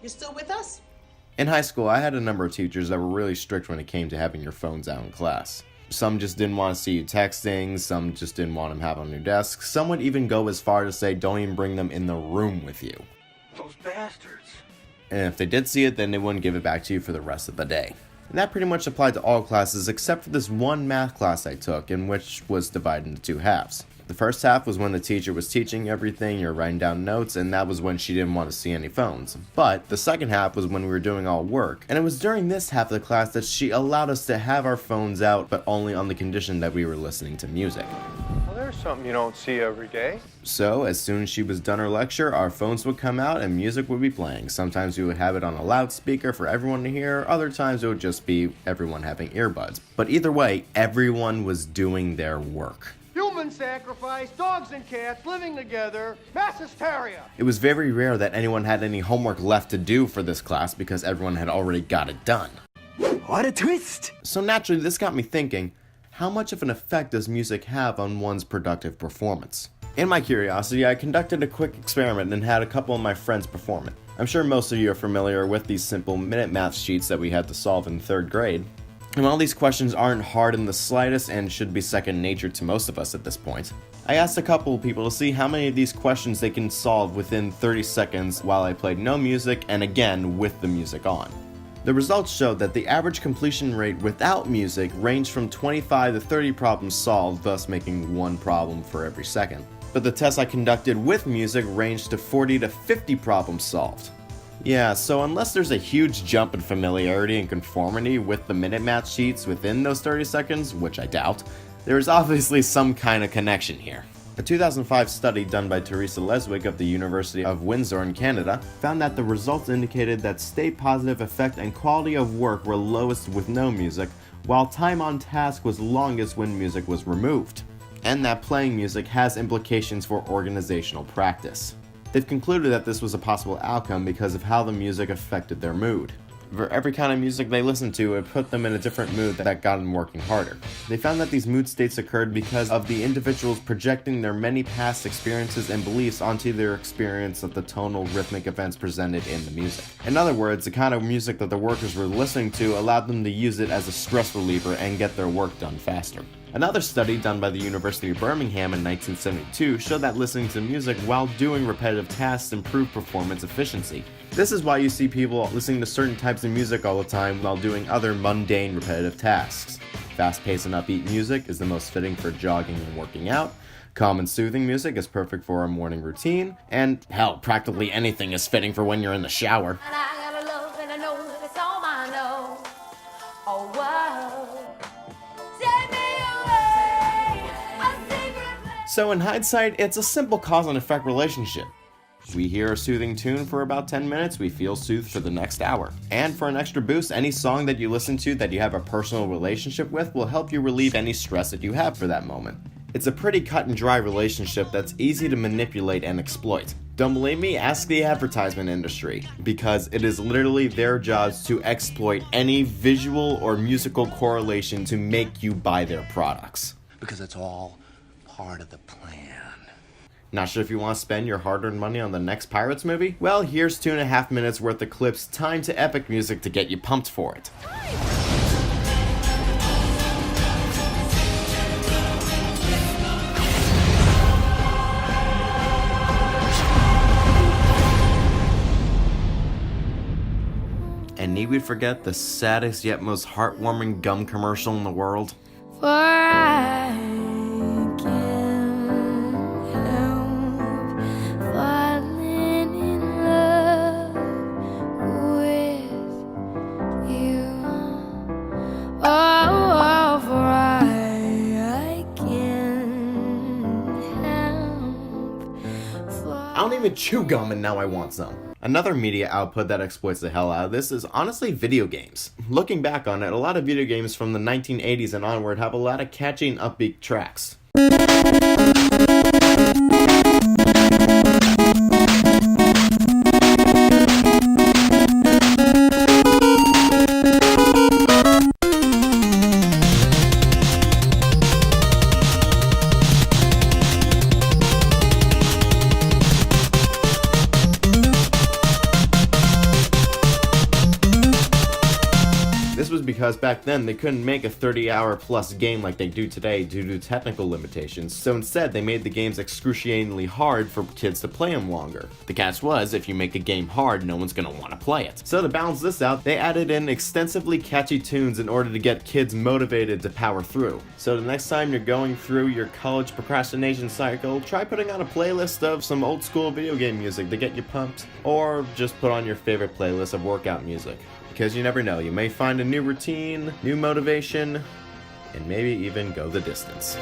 You still with us? In high school, I had a number of teachers that were really strict when it came to having your phones out in class. Some just didn't want to see you texting, some just didn't want them have on your desk. Some would even go as far to say don't even bring them in the room with you. Those bastards. And if they did see it, then they wouldn't give it back to you for the rest of the day. And that pretty much applied to all classes except for this one math class I took, in which was divided into two halves. The first half was when the teacher was teaching everything, you're writing down notes, and that was when she didn't want to see any phones. But the second half was when we were doing all work, and it was during this half of the class that she allowed us to have our phones out, but only on the condition that we were listening to music. Well, there's something you don't see every day. So, as soon as she was done her lecture, our phones would come out and music would be playing. Sometimes we would have it on a loudspeaker for everyone to hear, other times it would just be everyone having earbuds. But either way, everyone was doing their work. Human sacrifice, dogs and cats living together, mass hysteria. It was very rare that anyone had any homework left to do for this class because everyone had already got it done. What a twist! So naturally, this got me thinking, how much of an effect does music have on one's productive performance? In my curiosity, I conducted a quick experiment and had a couple of my friends perform it. I'm sure most of you are familiar with these simple minute math sheets that we had to solve in 3rd grade. And while these questions aren't hard in the slightest and should be second nature to most of us at this point, I asked a couple of people to see how many of these questions they can solve within 30 seconds while I played no music and again with the music on. The results showed that the average completion rate without music ranged from 25 to 30 problems solved, thus making one problem for every second. But the test I conducted with music ranged to 40 to 50 problems solved. Yeah, so unless there's a huge jump in familiarity and conformity with the minute math sheets within those 30 seconds, which I doubt, there is obviously some kind of connection here. A 2005 study done by Teresa Lesuik of the University of Windsor in Canada found that the results indicated that state positive effect and quality of work were lowest with no music, while time on task was longest when music was removed, and that playing music has implications for organizational practice. They've concluded that this was a possible outcome because of how the music affected their mood. For every kind of music they listened to, it put them in a different mood that got them working harder. They found that these mood states occurred because of the individuals projecting their many past experiences and beliefs onto their experience of the tonal rhythmic events presented in the music. In other words, the kind of music that the workers were listening to allowed them to use it as a stress reliever and get their work done faster. Another study done by the University of Bermingham in 1972 showed that listening to music while doing repetitive tasks improved performance efficiency. This is why you see people listening to certain types of music all the time while doing other mundane repetitive tasks. Fast-paced and upbeat music is the most fitting for jogging and working out. Calm and soothing music is perfect for a morning routine. And hell, practically anything is fitting for when you're in the shower. And I gotta love and I know that it's all I know. Oh, wow. Take me away, a secret place. So in hindsight, it's a simple cause and effect relationship. We hear a soothing tune for about 10 minutes, we feel soothed for the next hour. And for an extra boost, any song that you listen to that you have a personal relationship with will help you relieve any stress that you have for that moment. It's a pretty cut and dry relationship that's easy to manipulate and exploit. Don't believe me? Ask the advertisement industry, because it is literally their jobs to exploit any visual or musical correlation to make you buy their products. Because it's all part of the plan. Not sure if you want to spend your hard-earned money on the next Pirates movie? Well, here's 2.5 minutes worth of clips timed to epic music to get you pumped for it. And need we forget the saddest yet most heartwarming gum commercial in the world? For I can't help falling in love with you. Oh, for I can't help. I don't even chew gum and now I want some. Another media output that exploits the hell out of this is honestly video games. Looking back on it, a lot of video games from the 1980s and onward have a lot of catchy and upbeat tracks. because back then they couldn't make a 30-hour plus game like they do today due to technical limitations, so instead they made the games excruciatingly hard for kids to play them longer. The catch was, if you make a game hard, no one's gonna want to play it. So to balance this out, they added in extensively catchy tunes in order to get kids motivated to power through. So the next time you're going through your college procrastination cycle, try putting on a playlist of some old school video game music to get you pumped, or just put on your favorite playlist of workout music. Because you never know, you may find a new routine, new motivation, and maybe even go the distance.